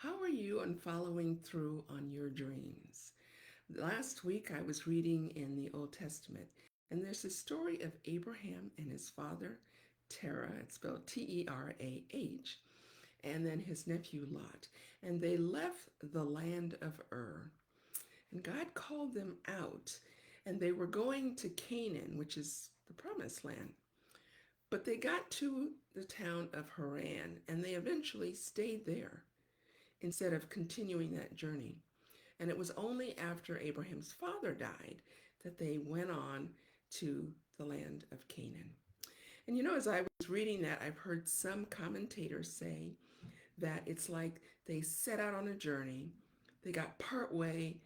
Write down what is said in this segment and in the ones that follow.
How are you on following through on your dreams? Last week I was reading in the Old Testament, and there's a story of Abraham and his father, Terah, it's spelled Terah, and then his nephew Lot. And they left the land of Ur. And God called them out, and they were going to Canaan, which is the promised land. But they got to the town of Haran, and they eventually stayed there instead of continuing that journey. And it was only after Abraham's father died that they went on to the land of Canaan. And as I was reading that, I've heard some commentators say that it's like they set out on a journey, they got part way,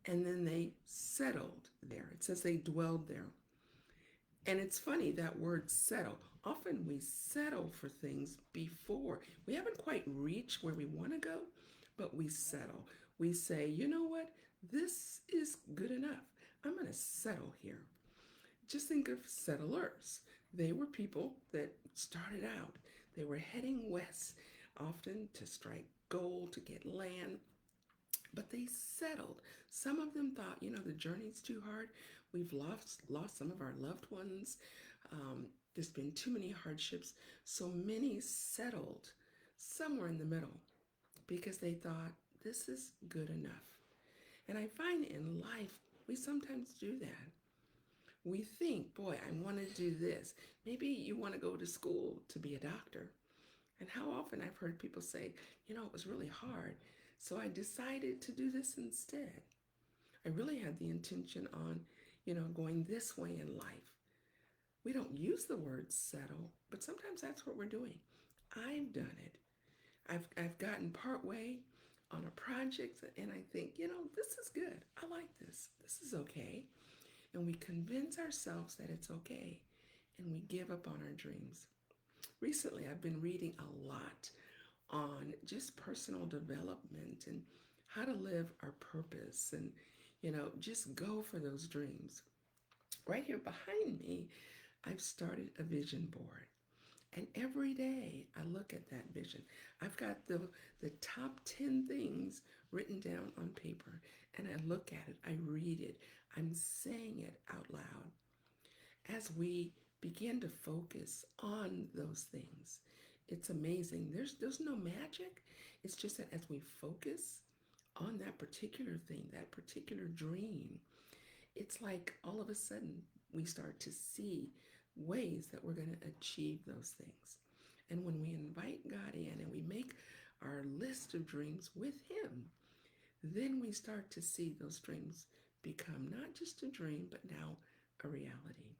and then they settled there. It says they dwelled there. And it's funny that word settle. Often we settle for things before we haven't quite reached where we want to go, but we settle. We say, you know what? This is good enough. I'm going to settle here. Just think of settlers. They were people that started out, they were heading west, often to strike gold, to get land, but they settled. Some of them thought, the journey's too hard. We've lost some of our loved ones. There's been too many hardships. So many settled somewhere in the middle because they thought, this is good enough. And I find in life, we sometimes do that. We think, boy, I want to do this. Maybe you want to go to school to be a doctor. And how often I've heard people say, it was really hard. So I decided to do this instead. I really had the intention on, going this way in life. We don't use the word settle, but sometimes that's what we're doing. I've done it. I've gotten part way on a project and I think, this is good. I like this. This is okay. And we convince ourselves that it's okay and we give up on our dreams. Recently, I've been reading a lot on just personal development and how to live our purpose and, just go for those dreams. Right here behind me, I've started a vision board. And every day I look at that vision. I've got the top 10 things written down on paper. And I look at it, I read it, I'm saying it out loud. As we begin to focus on those things, it's amazing. There's no magic. It's just that as we focus on that particular thing, that particular dream, it's like all of a sudden we start to see ways that we're going to achieve those things. And when we invite God in and we make our list of dreams with Him, then we start to see those dreams become not just a dream, but now a reality.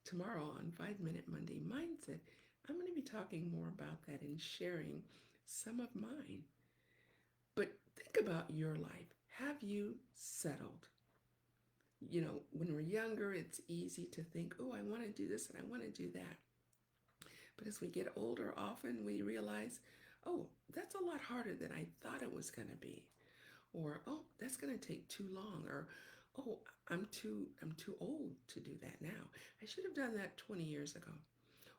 Tomorrow on 5 Minute Monday Mindset, I'm going to be talking more about that and sharing some of mine. But think about your life. Have you settled? When we're younger, it's easy to think, oh, I want to do this and I want to do that. But as we get older, often we realize, oh, that's a lot harder than I thought it was going to be. Or, oh, that's going to take too long. Or, oh, I'm too old to do that now. I should have done that 20 years ago.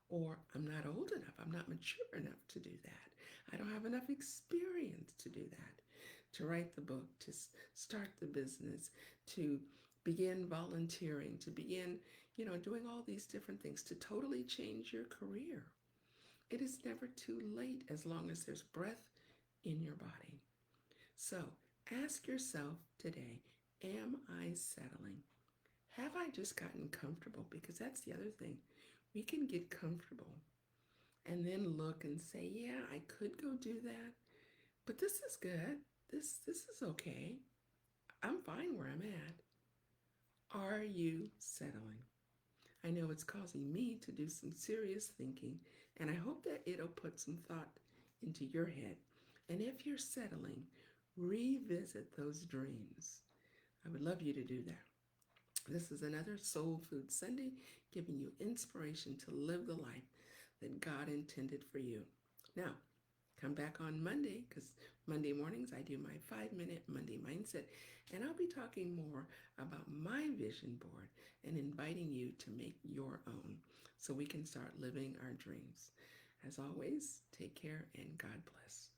Or I'm not old enough. I'm not mature enough to do that. I don't have enough experience to do that. To write the book, to start the business, to begin volunteering, to begin, doing all these different things, to totally change your career. It is never too late as long as there's breath in your body. So ask yourself today, am I settling? Have I just gotten comfortable? Because that's the other thing. We can get comfortable and then look and say, yeah, I could go do that, but this is good. This is okay. I'm fine where I'm at. Are you settling? I know it's causing me to do some serious thinking, and I hope that it'll put some thought into your head. And if you're settling, revisit those dreams. I would love you to do that. This is another Soul Food Sunday, giving you inspiration to live the life that God intended for you. Now, come back on Monday, because Monday mornings I do my 5-Minute Monday Mindset, and I'll be talking more about my vision board and inviting you to make your own so we can start living our dreams. As always, take care and God bless.